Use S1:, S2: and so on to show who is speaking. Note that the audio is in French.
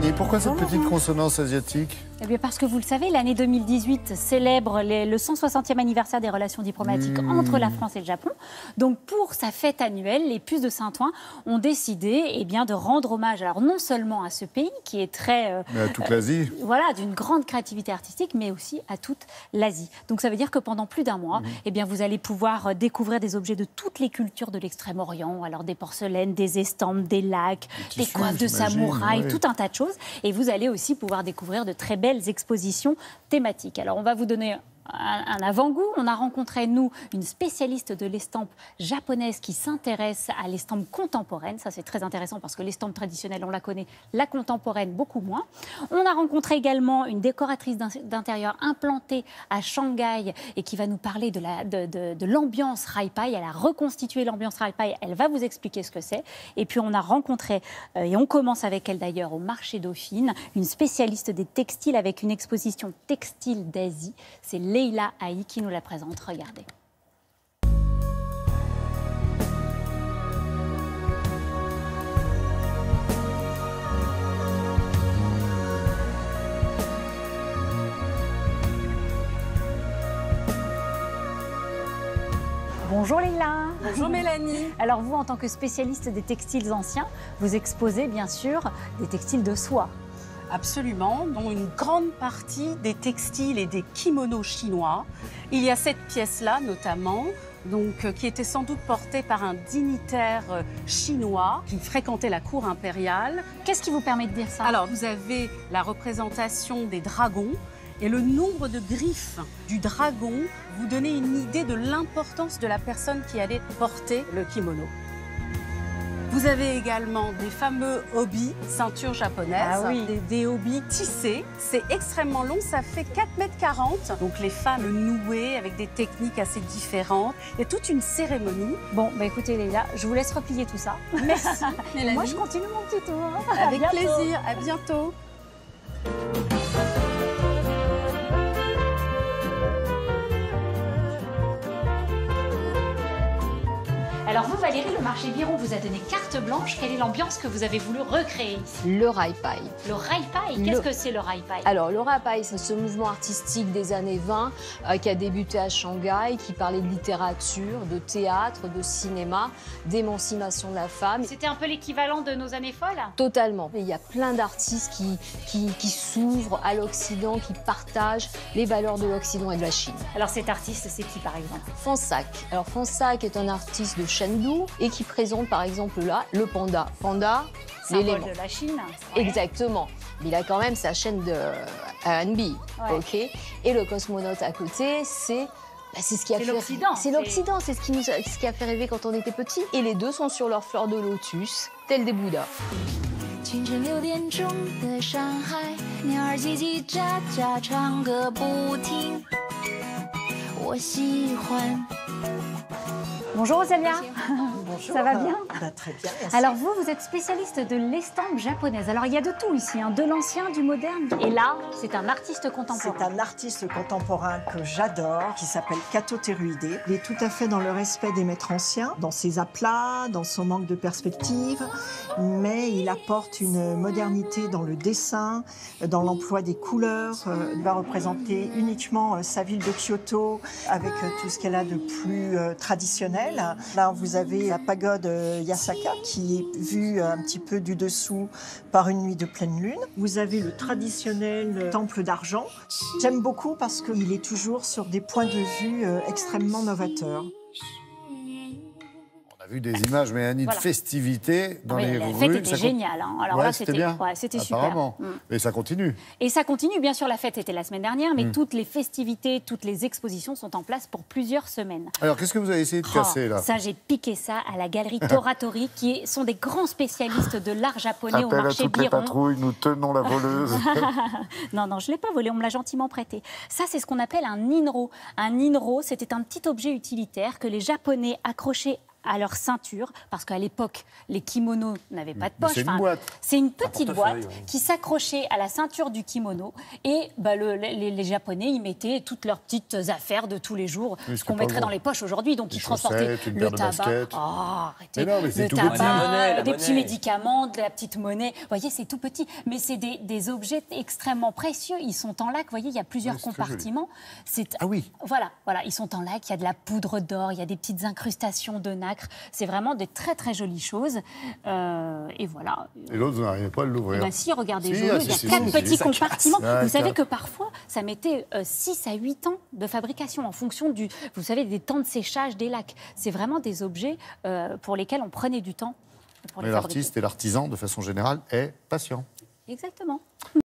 S1: Et pourquoi cette petite consonance asiatique?
S2: Eh bien parce que vous le savez, l'année 2018 célèbre le 160e anniversaire des relations diplomatiques entre la France et le Japon. Donc pour sa fête annuelle, les Puces de Saint-Ouen ont décidé de rendre hommage, alors non seulement à ce pays qui est très...
S1: Mais à toute l'Asie.
S2: Voilà, d'une grande créativité artistique, mais aussi à toute l'Asie. Donc ça veut dire que pendant plus d'un mois, vous allez pouvoir découvrir des objets de toutes les cultures de l'Extrême-Orient, alors des porcelaines, des estampes, des lacs, des coiffes de samouraïs, tout un tas de choses. Et vous allez aussi pouvoir découvrir de très belles expositions thématiques. Alors on va vous donner un avant-goût. On a rencontré, nous, une spécialiste de l'estampe japonaise qui s'intéresse à l'estampe contemporaine. Ça, c'est très intéressant parce que l'estampe traditionnelle, on la connaît, la contemporaine, beaucoup moins. On a rencontré également une décoratrice d'intérieur implantée à Shanghai et qui va nous parler de l'ambiance Raipai. Elle a reconstitué l'ambiance Raipai. Elle va vous expliquer ce que c'est. Et puis, on a rencontré, et on commence avec elle d'ailleurs au marché Dauphine, une spécialiste des textiles avec une exposition textile d'Asie. C'est Leila Haï qui nous la présente. Regardez. Bonjour Leila.
S3: Bonjour Mélanie.
S2: Alors vous, en tant que spécialiste des textiles anciens, vous exposez bien sûr des textiles de soie.
S3: Absolument, dont une grande partie des textiles et des kimonos chinois. Il y a cette pièce-là notamment, qui était sans doute portée par un dignitaire chinois qui fréquentait la cour impériale.
S2: Qu'est-ce qui vous permet de dire ça?
S3: Alors, vous avez la représentation des dragons et le nombre de griffes du dragon vous donnez une idée de l'importance de la personne qui allait porter le kimono. Vous avez également des fameux obi, ceintures japonaises, des obi tissés. C'est extrêmement long, ça fait 4,40 m. Donc les femmes le nouaient avec des techniques assez différentes. Il y a toute une cérémonie.
S2: Bon, écoutez Leila, je vous laisse replier tout ça.
S3: Merci Mélanie.
S2: Moi, je continue mon petit tour.
S3: Avec plaisir, à bientôt.
S2: Alors vous Valérie, le marché Biron vous a donné carte blanche. Quelle est l'ambiance que vous avez voulu recréer ici?
S4: Le Raipai.
S2: Le Raipai, qu'est-ce que c'est le Raipai?
S4: Alors le Raipai, c'est ce mouvement artistique des années 20 qui a débuté à Shanghai, qui parlait de littérature, de théâtre, de cinéma, d'émancipation de la femme.
S2: C'était un peu l'équivalent de nos années folles?
S4: Totalement. Et il y a plein d'artistes qui s'ouvrent à l'Occident, qui partagent les valeurs de l'Occident et de la Chine.
S2: Alors cet artiste, c'est qui par exemple?
S4: Fansac. Alors Fansac est un artiste de Chengdu et qui présente par exemple là le panda. Panda,
S2: l'élément de la Chine.
S4: Ouais. Exactement. Mais il a quand même sa chaîne de R&B, ok. Et le cosmonaute à côté, c'est ce qui a fait
S2: l'Occident.
S4: C'est l'Occident, c'est ce qui a fait rêver quand on était petit. Et les deux sont sur leur fleur de lotus, tels des Bouddhas.
S2: Bonjour Rosalia.
S5: Bonjour.
S2: Ça va bien?
S5: Très bien, merci.
S2: Alors vous êtes spécialiste de l'estampe japonaise. Alors il y a de tout ici, de l'ancien, du moderne. Et là, c'est un artiste contemporain.
S5: C'est un artiste contemporain que j'adore, qui s'appelle Kato Teruide. Il est tout à fait dans le respect des maîtres anciens, dans ses aplats, dans son manque de perspective, mais il apporte une modernité dans le dessin, dans l'emploi des couleurs. Il va représenter uniquement sa ville de Kyoto avec tout ce qu'elle a de plus traditionnel. Là, vous avez la pagode Yasaka qui est vue un petit peu du dessous par une nuit de pleine lune. Vous avez le traditionnel temple d'argent. J'aime beaucoup parce qu'il est toujours sur des points de vue extrêmement novateurs.
S1: On a vu des images, Mélanie, de festivités dans les rues.
S2: La fête était géniale. Alors là, c'était bien. C'était super.
S1: Et ça continue.
S2: Et ça continue. Bien sûr, la fête était la semaine dernière, mais toutes les festivités, toutes les expositions sont en place pour plusieurs semaines.
S1: Alors, qu'est-ce que vous avez essayé de casser, là?
S2: Ça, j'ai piqué ça à la galerie Toratori, qui sont des grands spécialistes de l'art japonais au marché
S1: à toutes les
S2: Biron.
S1: patrouilles, nous tenons la voleuse.
S2: Non, je ne l'ai pas volé, on me l'a gentiment prêté. Ça, c'est ce qu'on appelle un inro. Un inro, c'était un petit objet utilitaire que les Japonais accrochaient à leur ceinture, parce qu'à l'époque, les kimonos n'avaient pas de poche.
S1: C'est une boîte.
S2: C'est une petite boîte qui s'accrochait à la ceinture du kimono. Et les Japonais y mettaient toutes leurs petites affaires de tous les jours, ce qu'on mettrait dans les poches aujourd'hui. Donc, ils transportaient le tabac. Oh, arrêtez. Le tabac, des petits médicaments, de la petite monnaie. Vous voyez, c'est tout petit. Mais c'est des objets extrêmement précieux. Ils sont en lac. Vous voyez, il y a plusieurs compartiments.
S1: Ah oui.
S2: Voilà, ils sont en lac. Il y a de la poudre d'or, il y a des petites incrustations de nacre. C'est vraiment de très, très jolies choses. Et voilà.
S1: Et l'autre, vous n'arrivez pas à l'ouvrir.
S2: Ben si, regardez, il y a 4 petits compartiments. Vous savez que parfois, ça mettait 6 à 8 ans de fabrication en fonction vous savez, des temps de séchage des lacs. C'est vraiment des objets pour lesquels on prenait du temps pour les fabriquer.
S1: Mais l'artiste et l'artisan, de façon générale, est patient.
S2: Exactement.